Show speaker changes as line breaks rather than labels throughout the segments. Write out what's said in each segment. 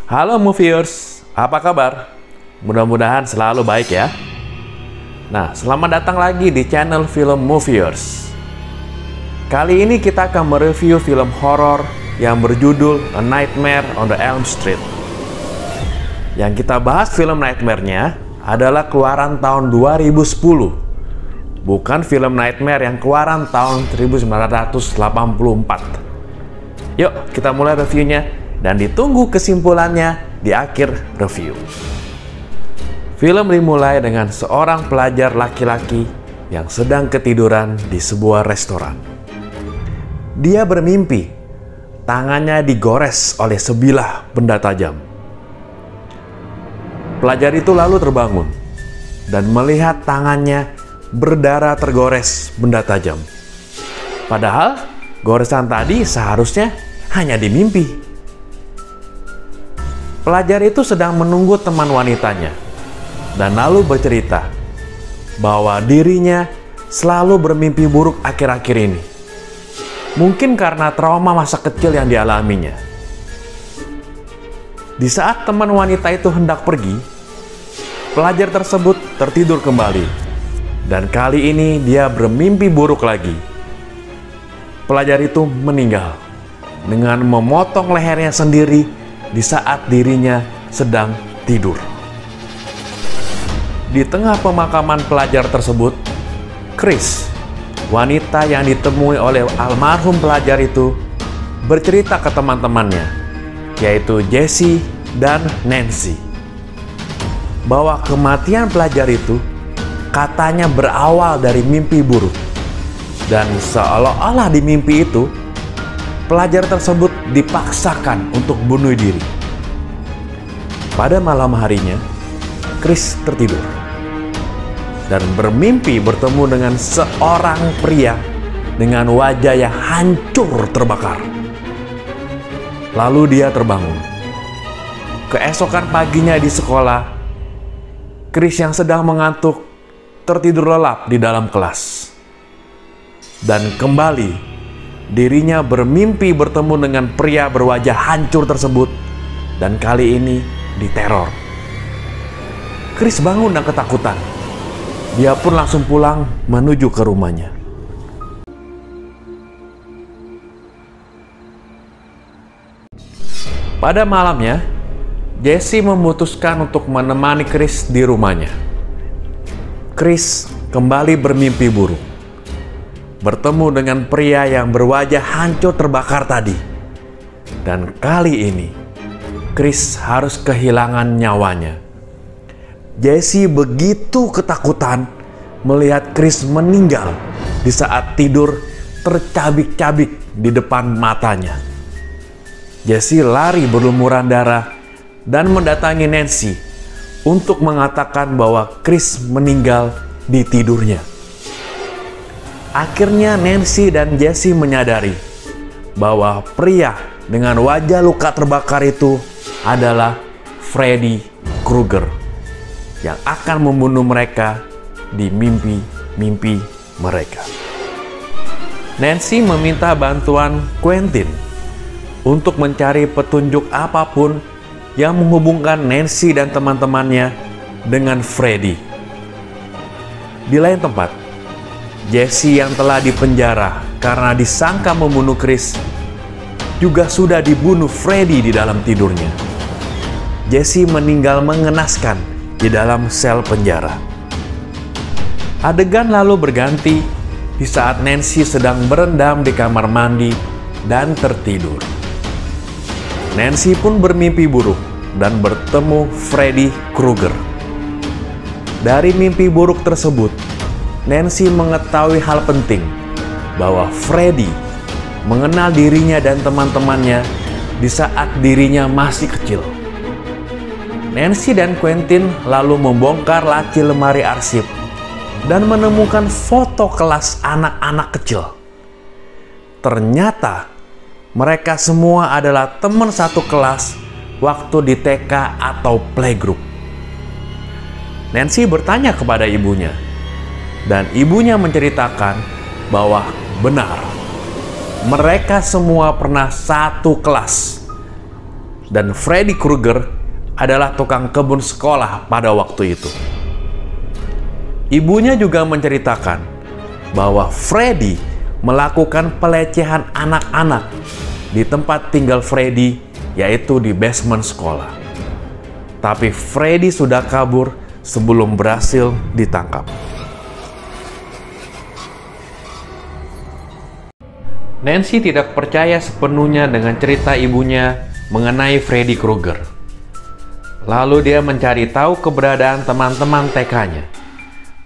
Halo Moviers, apa kabar? Mudah-mudahan selalu baik ya. Nah, selamat datang lagi di channel Film Moviers. Kali ini kita akan mereview film horor yang berjudul A Nightmare on the Elm Street. Yang kita bahas film Nightmare-nya adalah keluaran tahun 2010. Bukan film Nightmare yang keluaran tahun 1984. Yuk, kita mulai reviewnya. Dan ditunggu kesimpulannya di akhir review. Film dimulai dengan seorang pelajar laki-laki yang sedang ketiduran di sebuah restoran. Dia bermimpi tangannya digores oleh sebilah benda tajam. Pelajar itu lalu terbangun dan melihat tangannya berdarah tergores benda tajam. Padahal goresan tadi seharusnya hanya di mimpi. Pelajar itu sedang menunggu teman wanitanya dan lalu bercerita bahwa dirinya selalu bermimpi buruk akhir-akhir ini. Mungkin karena trauma masa kecil yang dialaminya. Di saat teman wanita itu hendak pergi, pelajar tersebut tertidur kembali. Dan kali ini dia bermimpi buruk lagi. Pelajar itu meninggal dengan memotong lehernya sendiri di saat dirinya sedang tidur. Di tengah pemakaman pelajar tersebut, Chris, wanita yang ditemui oleh almarhum pelajar itu, bercerita ke teman-temannya, yaitu Jesse dan Nancy, bahwa kematian pelajar itu katanya berawal dari mimpi buruk. Dan seolah-olah di mimpi itu, pelajar tersebut dipaksakan untuk bunuh diri. Pada malam harinya, Chris tertidur dan bermimpi bertemu dengan seorang pria dengan wajah yang hancur terbakar. Lalu dia terbangun. Keesokan paginya di sekolah, Chris yang sedang mengantuk tertidur lelap di dalam kelas. Dan kembali dirinya bermimpi bertemu dengan pria berwajah hancur tersebut dan kali ini diteror. Chris bangun dan ketakutan. Dia pun langsung pulang menuju ke rumahnya. Pada malamnya, Jesse memutuskan untuk menemani Chris di rumahnya. Chris kembali bermimpi buruk, bertemu dengan pria yang berwajah hancur terbakar tadi. Dan kali ini, Chris harus kehilangan nyawanya. Jesse begitu ketakutan melihat Chris meninggal di saat tidur tercabik-cabik di depan matanya. Jesse lari berlumuran darah dan mendatangi Nancy untuk mengatakan bahwa Chris meninggal di tidurnya. Akhirnya Nancy dan Jesse menyadari bahwa pria dengan wajah luka terbakar itu adalah Freddy Krueger yang akan membunuh mereka di mimpi-mimpi mereka. Nancy meminta bantuan Quentin untuk mencari petunjuk apapun yang menghubungkan Nancy dan teman-temannya dengan Freddy. Di lain tempat, Jesse yang telah dipenjara karena disangka membunuh Chris juga sudah dibunuh Freddy di dalam tidurnya. Jesse meninggal mengenaskan di dalam sel penjara. Adegan lalu berganti di saat Nancy sedang berendam di kamar mandi dan tertidur. Nancy pun bermimpi buruk dan bertemu Freddy Krueger. Dari mimpi buruk tersebut, Nancy mengetahui hal penting bahwa Freddy mengenal dirinya dan teman-temannya di saat dirinya masih kecil. Nancy dan Quentin lalu membongkar laci lemari arsip dan menemukan foto kelas anak-anak kecil. Ternyata mereka semua adalah teman satu kelas waktu di TK atau playgroup. Nancy bertanya kepada ibunya, dan ibunya menceritakan bahwa benar, mereka semua pernah satu kelas Dan Freddy Krueger adalah tukang kebun sekolah pada waktu itu. Ibunya juga menceritakan bahwa Freddy melakukan pelecehan anak-anak di tempat tinggal Freddy, yaitu di basement sekolah. Tapi Freddy sudah kabur sebelum berhasil ditangkap. Nancy tidak percaya sepenuhnya dengan cerita ibunya mengenai Freddy Krueger. Lalu dia mencari tahu keberadaan teman-teman TK-nya.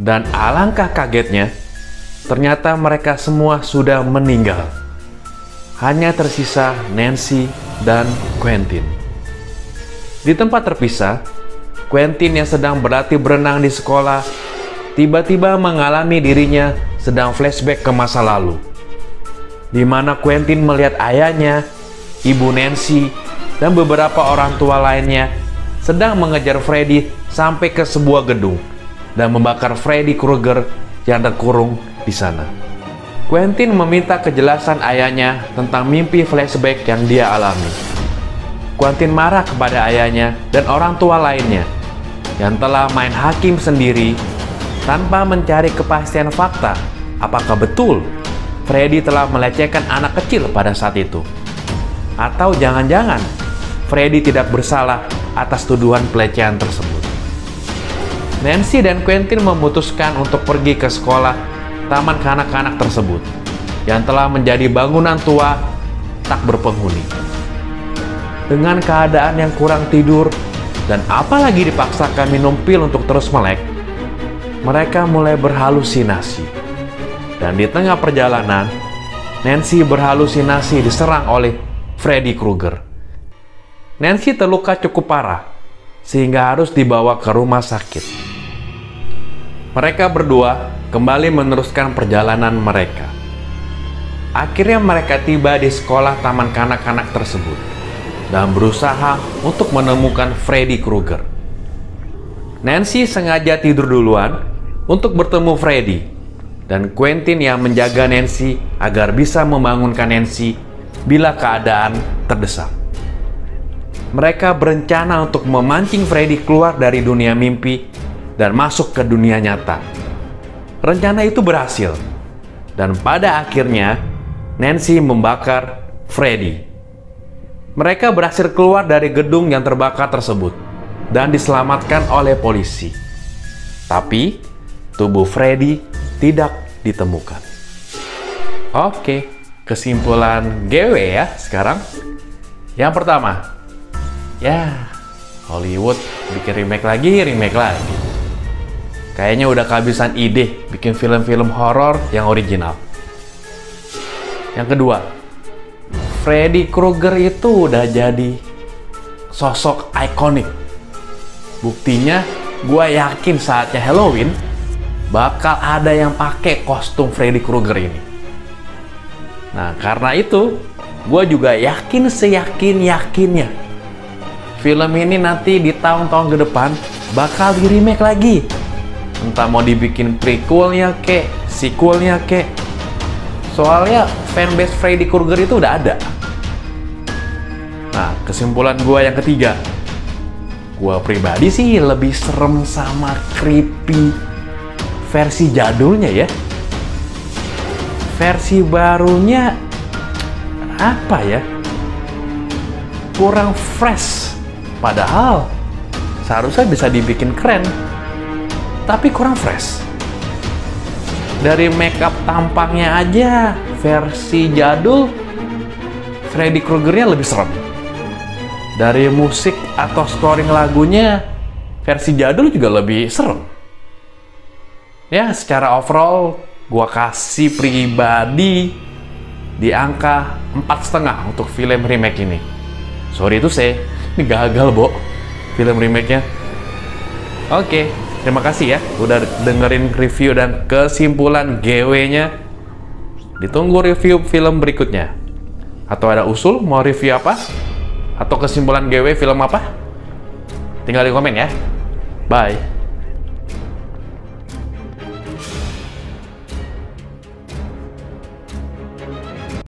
Dan alangkah kagetnya, ternyata mereka semua sudah meninggal. Hanya tersisa Nancy dan Quentin. Di tempat terpisah, Quentin yang sedang berlatih berenang di sekolah tiba-tiba mengalami dirinya sedang flashback ke masa lalu, di mana Quentin melihat ayahnya, ibu Nancy, dan beberapa orang tua lainnya sedang mengejar Freddy sampai ke sebuah gedung dan membakar Freddy Krueger yang terkurung di sana. Quentin meminta kejelasan ayahnya tentang mimpi flashback yang dia alami. Quentin marah kepada ayahnya dan orang tua lainnya yang telah main hakim sendiri tanpa mencari kepastian fakta apakah betul Freddy telah melecehkan anak kecil pada saat itu. Atau jangan-jangan Freddy tidak bersalah atas tuduhan pelecehan tersebut. Nancy dan Quentin memutuskan untuk pergi ke sekolah taman kanak-kanak tersebut yang telah menjadi bangunan tua tak berpenghuni. Dengan keadaan yang kurang tidur dan apalagi dipaksakan minum pil untuk terus melek, mereka mulai berhalusinasi. Dan di tengah perjalanan, Nancy berhalusinasi diserang oleh Freddy Krueger. Nancy terluka cukup parah sehingga harus dibawa ke rumah sakit. Mereka berdua kembali meneruskan perjalanan mereka. Akhirnya mereka tiba di sekolah taman kanak-kanak tersebut dan berusaha untuk menemukan Freddy Krueger. Nancy sengaja tidur duluan untuk bertemu Freddy, dan Quentin yang menjaga Nancy agar bisa membangunkan Nancy bila keadaan terdesak. Mereka berencana untuk memancing Freddy keluar dari dunia mimpi dan masuk ke dunia nyata. Rencana itu berhasil, dan pada akhirnya Nancy membakar Freddy. Mereka berhasil keluar dari gedung yang terbakar tersebut dan diselamatkan oleh polisi. Tapi tubuh Freddy tidak ditemukan. Oke, kesimpulan GW ya sekarang. Yang pertama, ya Hollywood bikin remake lagi. Kayaknya udah kehabisan ide bikin film-film horor yang original. Yang kedua, Freddy Krueger itu udah jadi sosok ikonik. Buktinya, gue yakin saatnya Halloween bakal ada yang pakai kostum Freddy Krueger ini. Nah, karena itu, gue juga yakin seyakin-yakinnya film ini nanti di tahun-tahun ke depan bakal di remake lagi. Entah mau dibikin prequelnya kek, sequelnya kek. Soalnya fanbase Freddy Krueger itu udah ada. Nah, kesimpulan gue yang ketiga, gue pribadi sih lebih serem sama creepy versi jadulnya ya. Versi barunya apa ya? Kurang fresh. Padahal seharusnya bisa dibikin keren, tapi kurang fresh. Dari makeup tampangnya aja, versi jadul Freddy Krueger-nya lebih serem. Dari musik atau scoring lagunya, versi jadul juga lebih serem. Ya, secara overall, gua kasih pribadi di angka 4,5 untuk film remake ini. Sorry itu ini gagal, Bo, film remake-nya. Oke, terima kasih ya udah dengerin review dan kesimpulan GW-nya. Ditunggu review film berikutnya. Atau ada usul mau review apa? Atau kesimpulan GW film apa? Tinggal di komen ya. Bye.